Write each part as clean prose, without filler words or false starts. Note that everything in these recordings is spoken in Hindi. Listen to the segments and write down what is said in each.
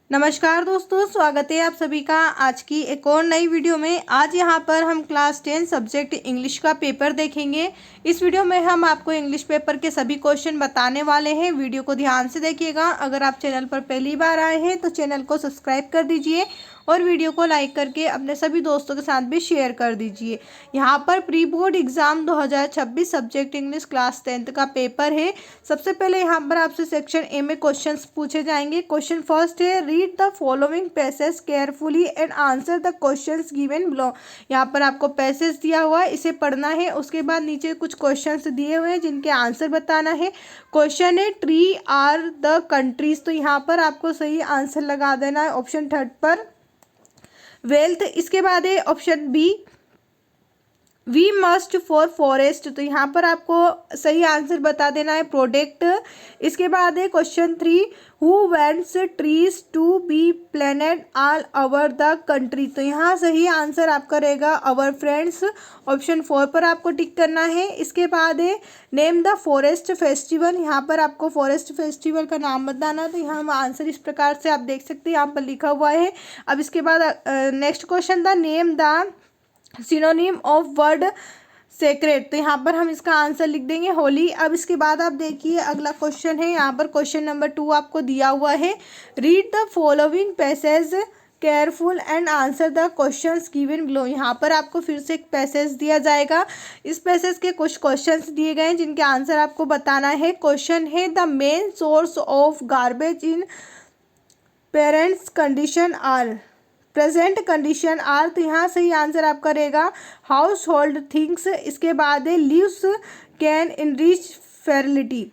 नमस्कार दोस्तों, स्वागत है आप सभी का आज की एक और नई वीडियो में। आज यहाँ पर हम क्लास 10 सब्जेक्ट इंग्लिश का पेपर देखेंगे। इस वीडियो में हम आपको इंग्लिश पेपर के सभी क्वेश्चन बताने वाले हैं। वीडियो को ध्यान से देखिएगा। अगर आप चैनल पर पहली बार आए हैं तो चैनल को सब्सक्राइब कर दीजिए और वीडियो को लाइक करके अपने सभी दोस्तों के साथ भी शेयर कर दीजिए। यहाँ पर pre board exam 2026 subject English class 10 का पेपर है। सबसे पहले यहाँ पर आपसे सेक्शन ए में क्वेश्चंस पूछे जाएंगे। क्वेश्चन फर्स्ट है, read the following passage carefully and answer the questions given below. यहाँ पर आपको पैसेज दिया हुआ है, इसे पढ़ना है। उसके बाद नीचे कुछ क्वेश्चंस दिए हुए हैं जिनके आंसर बताना है। क्वेश्चन है, ट्री आर द कंट्रीज। तो यहाँ पर आपको सही आंसर लगा देना है ऑप्शन थर्ड पर, वेल्थ। इसके बाद है option B, we must for forest. तो यहाँ पर आपको सही आंसर बता देना है, प्रोडक्ट। इसके बाद है question 3, who wants trees to be planted all over the country. तो यहाँ सही आंसर आपका रहेगा अवर फ्रेंड्स। ऑप्शन 4 पर आपको टिक करना है। इसके बाद है नेम द फॉरेस्ट फेस्टिवल। यहाँ पर आपको फॉरेस्ट फेस्टिवल का नाम बताना। तो यहाँ आंसर इस प्रकार से आप देख सकते हैं, यहाँ पर लिखा हुआ है। अब इसके बाद next question, the name the synonym of word secret. तो यहाँ पर हम इसका आंसर लिख देंगे होली। अब इसके बाद आप देखिए अगला क्वेश्चन है, यहाँ पर क्वेश्चन नंबर 2 आपको दिया हुआ है, read the following passage careful and answer the questions given below. यहाँ पर आपको फिर से एक पैसेज दिया जाएगा। इस पैसेज के कुछ क्वेश्चंस दिए गए हैं जिनके आंसर आपको बताना है। क्वेश्चन है, the main source of garbage in parents condition are, present condition are. तो यहाँ सही आंसर आपका रहेगा हाउस होल्ड थिंग्स। इसके बाद है लीव्स कैन इनरिच फेर्टिलिटी।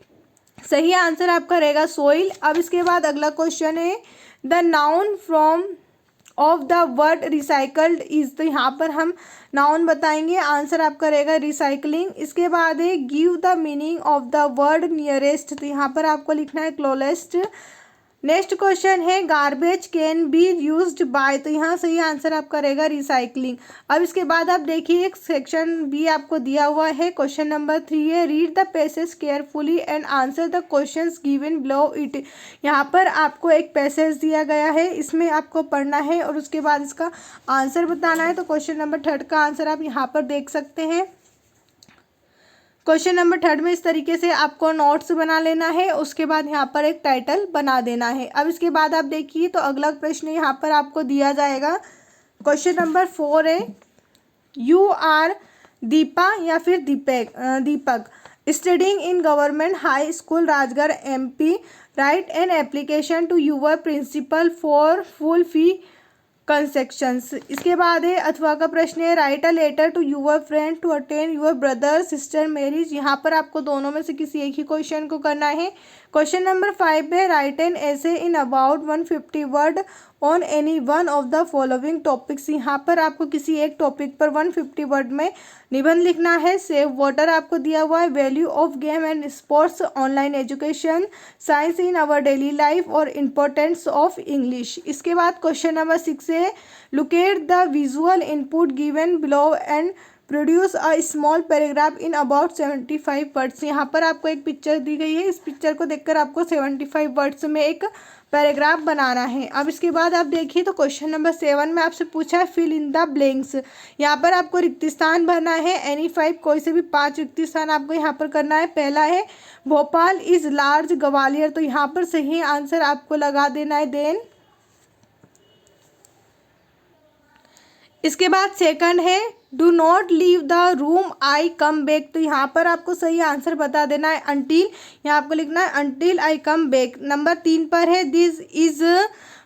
सही आंसर आपका रहेगा सोइल। अब इसके बाद अगला क्वेश्चन है, the noun from of the word recycled is. तो यहाँ पर हम नाउन बताएंगे, आंसर आपका रहेगा रिसाइकलिंग। इसके बाद है give the meaning of the word nearest. तो यहाँ पर आपको लिखना है क्लोजेस्ट। नेक्स्ट क्वेश्चन है, garbage can be used by. तो यहाँ सही आंसर आपका रहेगा रिसाइकलिंग। अब इसके बाद आप देखिए सेक्शन बी आपको दिया हुआ है। क्वेश्चन नंबर 3 है, read the passage carefully and answer the questions given below it. यहाँ पर आपको एक पैसेज दिया गया है, इसमें आपको पढ़ना है और उसके बाद इसका आंसर बताना है। तो क्वेश्चन नंबर 3 का आंसर आप यहाँ पर देख सकते हैं। क्वेश्चन नंबर 3 में इस तरीके से आपको नोट्स बना लेना है। उसके बाद यहाँ पर एक टाइटल बना देना है। अब इसके बाद आप देखिए तो अगला प्रश्न यहाँ पर आपको दिया जाएगा। क्वेश्चन नंबर 4 है, यू आर दीपा या फिर Deepak studying in government high school Rajgarh MP, write an application to your principal for full fee concessions. इसके बाद है अथवा का प्रश्न है, write a letter to your friend to attend your brother sister marriage. यहाँ पर आपको दोनों में से किसी एक ही क्वेश्चन को करना है। क्वेश्चन नंबर 5 है, राइट एन ऐसे in about 150 word on any one of the following topics. यहाँ पर आपको किसी एक टॉपिक पर 150 वर्ड में निबंध लिखना है। सेव वाटर आपको दिया हुआ है, value of game and sports, online education, science in our daily life और इम्पोर्टेंस ऑफ इंग्लिश। इसके बाद क्वेश्चन नंबर 6 है, locate the visual input given below and produce a small paragraph in about 75 words. यहाँ पर आपको एक पिक्चर दी गई है, इस पिक्चर को देखकर आपको 75 वर्ड्स में एक पैराग्राफ बनाना है। अब इसके बाद आप देखिए तो क्वेश्चन नंबर 7 में आपसे पूछा है, फिल इन द ब्लैंक्स। यहाँ पर आपको रिक्त स्थान भरना है। एनी 5 कोई से भी 5 रिक्त स्थान आपको यहाँ पर करना है। पहला है, भोपाल इज लार्ज ग्वालियर। तो यहाँ पर सही आंसर आपको लगा देना है देन। इसके बाद सेकंड है, do not leave the room I come back. तो यहाँ पर आपको सही आंसर बता देना है अंटिल। यहाँ आपको लिखना है until I come back. Number 3 पर है, this is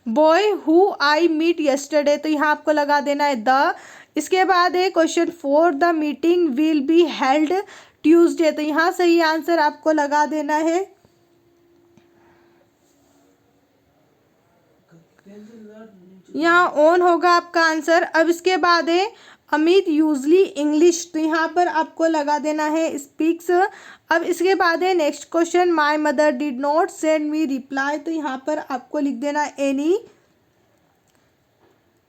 boy who I meet yesterday. तो यहाँ आपको लगा देना है द। इसके बाद है question 4, the meeting will be held Tuesday. तो यहाँ सही आंसर आपको लगा देना है यहाँ ऑन होगा आपका आंसर। अब इसके बाद है, अमित यूजली इंग्लिश। तो यहाँ पर आपको लगा देना है स्पीक्स। अब इसके बाद है next question, my mother did not send me reply. तो यहाँ पर आपको लिख देना एनी।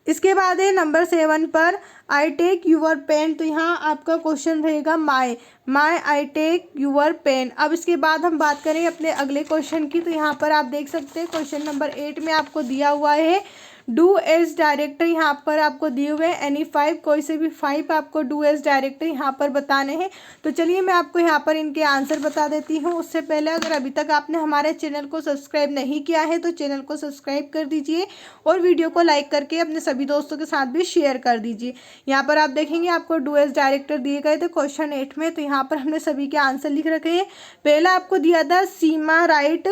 इसके बाद है नंबर 7 पर आई टेक यूअर पेन। तो यहाँ आपका क्वेश्चन रहेगा माई आई टेक यूअर पेन। अब इसके बाद हम बात करें अपने अगले क्वेश्चन की। तो यहाँ पर आप देख सकते हैं क्वेश्चन नंबर 8 में आपको दिया हुआ है डू एज डायरेक्टर। यहाँ पर आपको दिए हुए हैं एनी 5, कोई से भी 5 आपको डू एज डायरेक्टर यहाँ पर बताने हैं। तो चलिए मैं आपको यहाँ पर इनके आंसर बता देती हूँ। उससे पहले अगर अभी तक आपने हमारे चैनल को सब्सक्राइब नहीं किया है तो चैनल को सब्सक्राइब कर दीजिए और वीडियो को लाइक करके अपने सभी दोस्तों के साथ भी शेयर कर दीजिए। यहाँ पर आप देखेंगे आपको डू एज डायरेक्टर दिए गए थे क्वेश्चन 8 में। तो यहाँ पर हमने सभी के आंसर लिख रखे हैं। पहला आपको दिया था सीमा राइट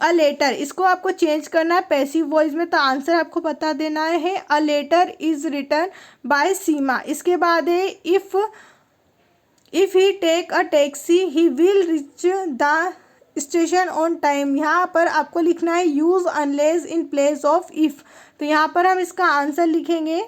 अ लेटर, इसको आपको चेंज करना है पैसिव वॉइस में। तो आंसर आपको बता देना है a letter is written by Seema. इसके बाद है if he take a taxi he will reach the station on time. यहाँ पर आपको लिखना है use unless in place of if. तो यहाँ पर हम इसका आंसर लिखेंगे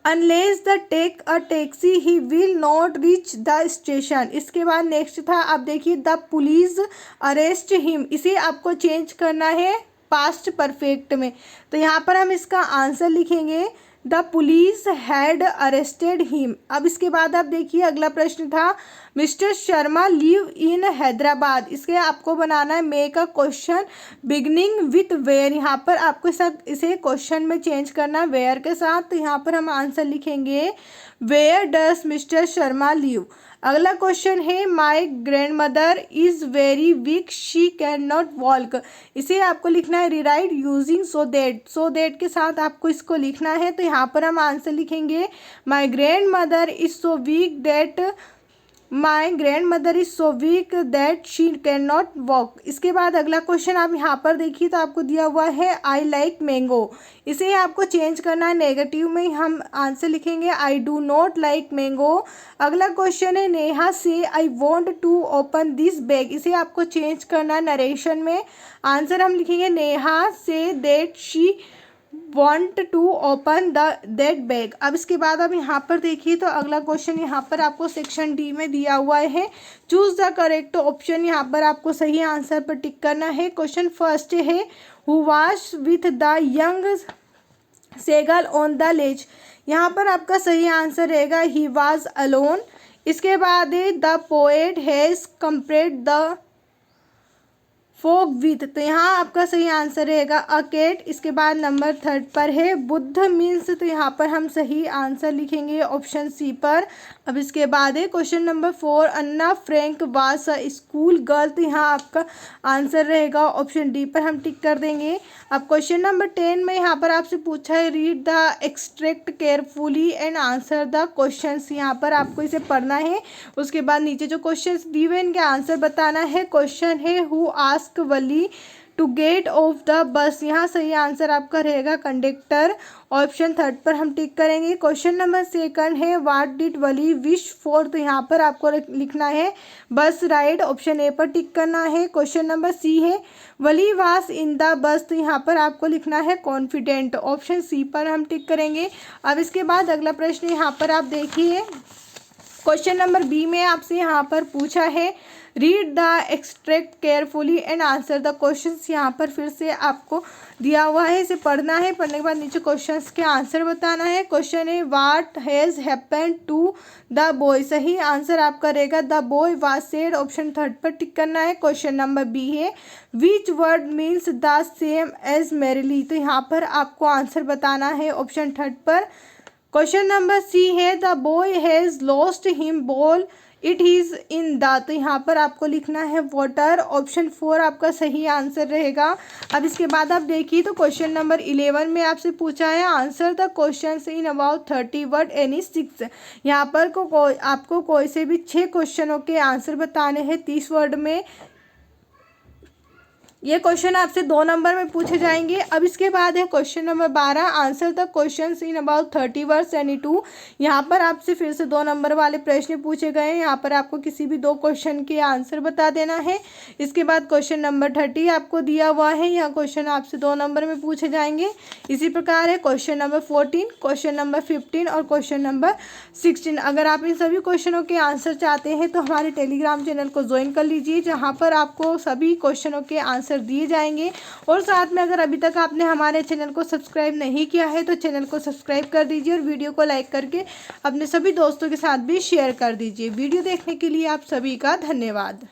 unless the take a taxi he will not reach the station. इसके बाद नेक्स्ट था आप देखिए द पुलिस अरेस्ट हिम, इसे आपको चेंज करना है पास्ट परफेक्ट में। तो यहाँ पर हम इसका आंसर लिखेंगे the police had arrested him. अब इसके बाद आप देखिए अगला प्रश्न था mister Sharma live in Hyderabad. इसके आपको बनाना है make a question beginning with where. यहाँ पर आपको इसे क्वेश्चन में चेंज करना है वेयर के साथ। तो यहाँ पर हम आंसर लिखेंगे where does mister Sharma live. अगला क्वेश्चन है my grandmother is very weak she can not walk. इसे आपको लिखना है रिराइट यूजिंग सो दैट के साथ आपको इसको लिखना है। तो यहाँ पर हम आंसर लिखेंगे माई grandmother is so weak that she can not walk. इसके बाद अगला क्वेश्चन आप यहाँ पर देखिए तो आपको दिया हुआ है आई लाइक मैंगो। इसे आपको चेंज करना है नेगेटिव में। हम आंसर लिखेंगे I do not like mango. अगला क्वेश्चन है नेहा से I want to open this bag. इसे आपको चेंज करना है नरेशन में। आंसर हम लिखेंगे Neha say that she want to open that bag। अब इसके बाद अब यहाँ पर देखिए तो अगला क्वेश्चन यहाँ पर आपको सेक्शन डी में दिया हुआ है चूज द करेक्ट ऑप्शन। यहाँ पर आपको सही आंसर पर टिक करना है। क्वेश्चन फर्स्ट है who was with the young seagull on the ledge. यहाँ पर आपका सही आंसर रहेगा ही वाज अलोन। इसके बाद है the poet has compared the folk with. तो यहाँ आपका सही आंसर रहेगा अ कैट। इसके बाद नंबर 3 पर है बुद्ध मीन्स। तो यहाँ पर हम सही आंसर लिखेंगे ऑप्शन सी पर। अब इसके बाद है question number 4 Anna Frank was a school girl. तो यहाँ आपका आंसर रहेगा ऑप्शन डी पर हम टिक कर देंगे। अब क्वेश्चन नंबर 10 में यहाँ पर आपसे पूछा है read the extract carefully and answer the questions. यहाँ पर आपको इसे पढ़ना है। उसके बाद नीचे जो क्वेश्चंस दिए हुए इनके आंसर बताना है। क्वेश्चन है who ask Wally to get off the bus. यहाँ सही आंसर आपका रहेगा कंडक्टर। ऑप्शन 3 पर हम टिक करेंगे। क्वेश्चन नंबर 2 है what did Wali wish for. तो यहाँ पर आपको लिखना है बस राइड। ऑप्शन ए पर टिक करना है। क्वेश्चन नंबर सी है वली वाज इन द बस। तो यहाँ पर आपको लिखना है कॉन्फिडेंट। ऑप्शन सी पर हम टिक करेंगे। अब इसके बाद अगला प्रश्न यहाँ पर आप देखिए क्वेश्चन नंबर बी में आपसे यहाँ पर पूछा है read the extract carefully and answer the questions. यहाँ पर फिर से आपको दिया हुआ है, इसे पढ़ना है। पढ़ने के बाद नीचे क्वेश्चंस के आंसर बताना है। क्वेश्चन है what has happened to the boy. सही आंसर आपका रहेगा the boy was sad. Option 3 पर टिक करना है। क्वेश्चन नंबर बी है which word means the same as merrily. तो यहाँ पर आपको आंसर बताना है ऑप्शन 3 पर। क्वेश्चन नंबर सी है the boy has lost him ball it is in the. तो यहाँ पर आपको लिखना है वाटर। ऑप्शन 4 आपका सही आंसर रहेगा। अब इसके बाद आप देखिए तो क्वेश्चन नंबर 11 में आपसे पूछा है answer the question in about 30 word any 6। यहाँ पर आपको कोई से भी 6 क्वेश्चनों के आंसर बताने हैं 30 वर्ड में। ये क्वेश्चन आपसे 2 नंबर में पूछे जाएंगे। अब इसके बाद है question number 12 answer the questions in about 30 words any 2। यहाँ पर आपसे फिर से 2 नंबर वाले प्रश्न पूछे गए हैं। यहाँ पर आपको किसी भी 2 क्वेश्चन के आंसर बता देना है। इसके बाद क्वेश्चन नंबर 30 आपको दिया हुआ है। यह क्वेश्चन आपसे 2 नंबर में पूछे जाएंगे। इसी प्रकार है क्वेश्चन नंबर 14, क्वेश्चन नंबर 15 और क्वेश्चन नंबर 16। अगर आप इन सभी क्वेश्चनों के आंसर चाहते हैं तो हमारे टेलीग्राम चैनल को ज्वाइन कर लीजिए, जहाँ पर आपको सभी क्वेश्चनों के आंसर आंसर दिए जाएंगे। और साथ में अगर अभी तक आपने हमारे चैनल को सब्सक्राइब नहीं किया है तो चैनल को सब्सक्राइब कर दीजिए और वीडियो को लाइक करके अपने सभी दोस्तों के साथ भी शेयर कर दीजिए। वीडियो देखने के लिए आप सभी का धन्यवाद।